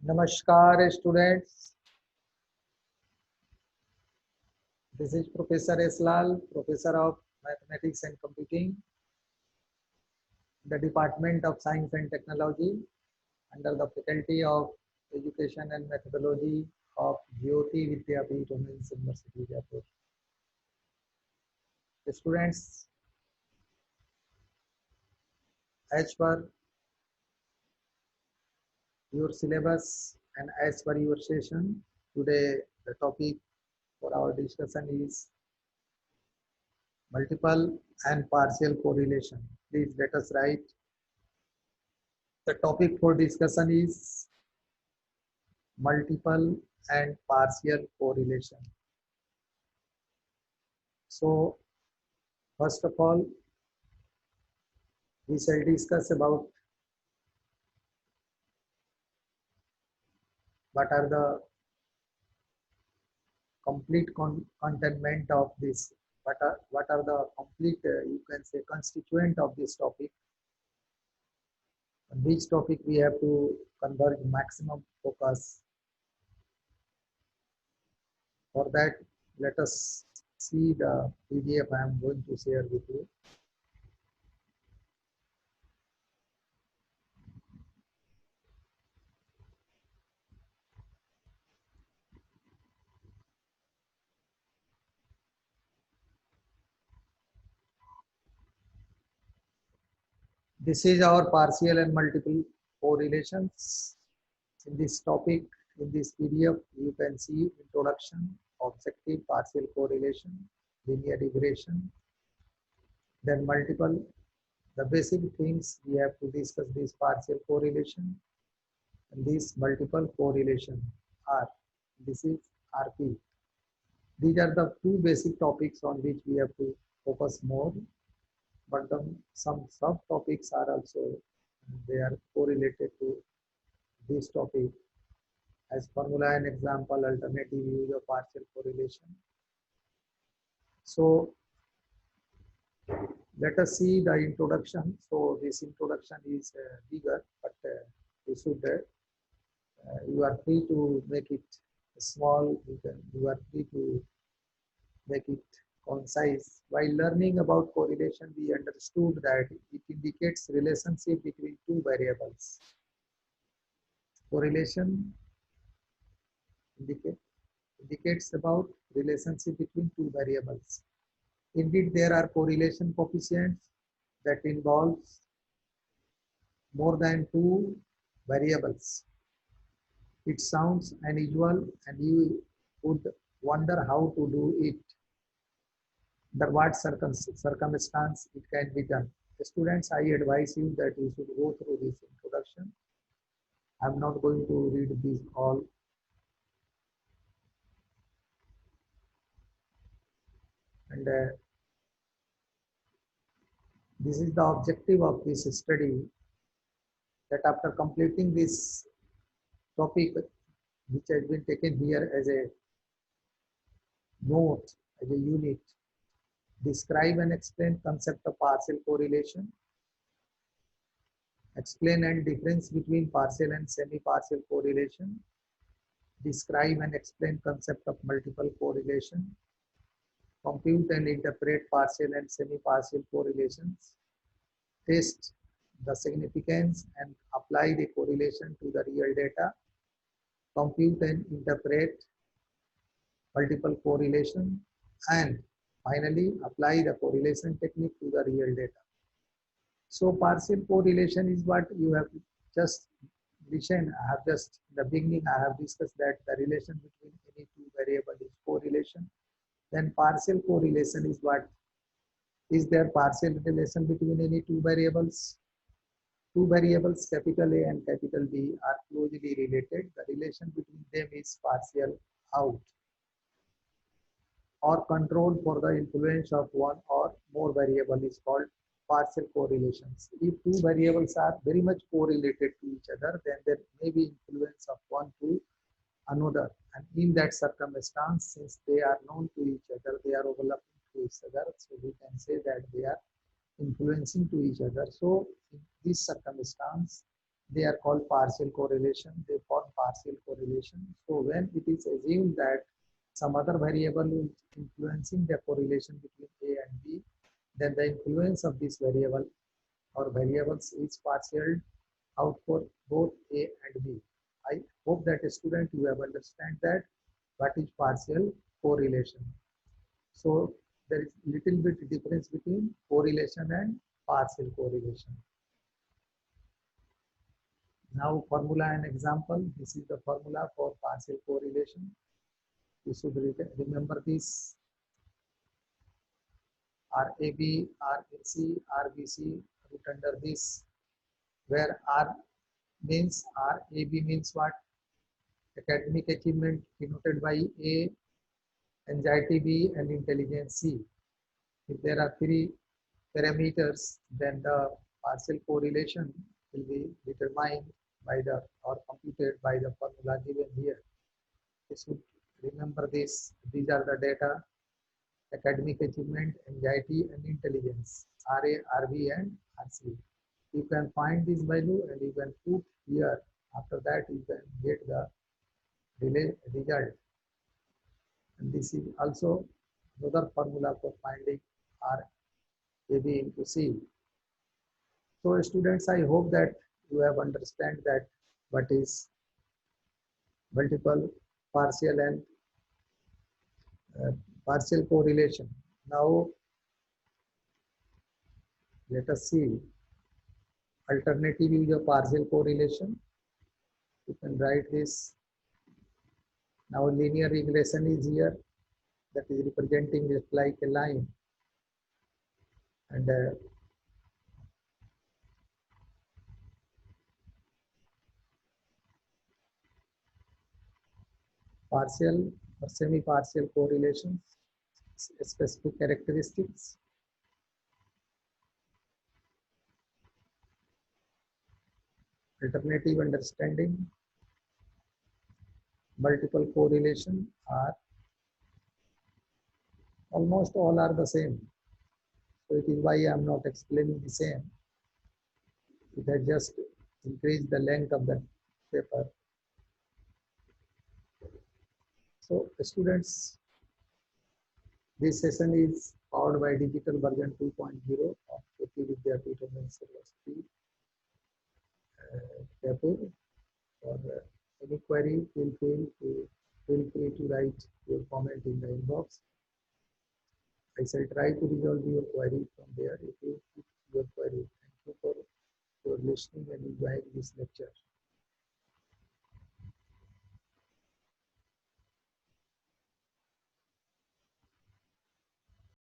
Namaskar students, this is Professor S. Lal, Professor of Mathematics and Computing, the Department of Science and Technology under the Faculty of Education and Methodology of Jyoti Vidyapeeth Women's University, Jaipur. Students, as per your syllabus and as per your session, today the topic for our discussion is multiple and partial correlation. Please let us write. The topic for discussion is multiple and partial correlation. So, first of all, we shall discuss about what are the complete containment of this, what are the complete, you can say, constituent of this topic, on which topic we have to converge maximum focus. For that, let us see the PDF I am going to share with you. This is our partial and multiple correlations. In this topic, in this PDF, you can see introduction, objective, partial correlation, linear regression, then multiple. The basic things we have to discuss this partial correlation and this multiple correlation are. This is RP. These are the two basic topics on which we have to focus more, but some subtopics are also, they are correlated to this topic as formula and example, alternative use of partial correlation. So let us see the introduction. So this introduction is bigger, but you should, you are free to make it small. You are free to make it concise. While learning about correlation, we understood that it indicates relationship between two variables. Correlation indicates about relationship between two variables. Indeed, there are correlation coefficients that involves more than two variables. It sounds unusual and you would wonder how to do it. Under what circumstance it can be done. Students, I advise you that you should go through this introduction. I'm not going to read these all. And this is the objective of this study, that after completing this topic, which has been taken here as a note, as a unit, describe and explain concept of partial correlation, explain and difference between partial and semi-partial correlation, describe and explain concept of multiple correlation, compute and interpret partial and semi-partial correlations, test the significance and apply the correlation to the real data, compute and interpret multiple correlation, and finally apply the correlation technique to the real data. So partial correlation is what you have just listened. I have just in the beginning I have discussed that the relation between any two variable is correlation. Then partial correlation is what? Is there partial relation between any two variables? Two variables, capital A and capital B, are closely related. The relation between them is partial out, or control for the influence of one or more variable is called partial correlations. If two variables are very much correlated to each other, then there may be influence of one to another. And in that circumstance, since they are known to each other, they are overlapping to each other, so we can say that they are influencing to each other. So in this circumstance, they are called partial correlation. They form partial correlation. So when it is assumed that some other variable is influencing the correlation between A and B, then the influence of this variable or variables is partial out for both A and B. I hope that student you have understand that what is partial correlation. So there is little bit difference between correlation and partial correlation. Now formula and example. This is the formula for partial correlation. You should remember this. RAB, RAC, RBC root under this, where R means RAB means what? Academic achievement denoted by A, anxiety B, and intelligence C. If there are three parameters, then the partial correlation will be determined by the or computed by the formula given here. You should remember this. These are the data: academic achievement, anxiety, and intelligence. RA, RB, and RC. You can find this value and you can put here. After that, you can get the result. And this is also another formula for finding RAB into C. So students, I hope that you have understand that what is multiple, partial, and uh, partial correlation. Now let us see alternative use of partial correlation. You can write this. Now linear regression is here, that is representing just like a line, and partial or semi-partial correlations, specific characteristics. Alternative understanding, multiple correlation are almost all are the same. So it is why I am not explaining the same. It has just increased the length of the paper. So students, this session is powered by digital version 2.0 of Jyoti Vidyapeeth Women's University, Jaipur. For any query, feel free to write your comment in the inbox. I shall try to resolve your query from there if you keep your query. Thank you for your listening and enjoying this lecture.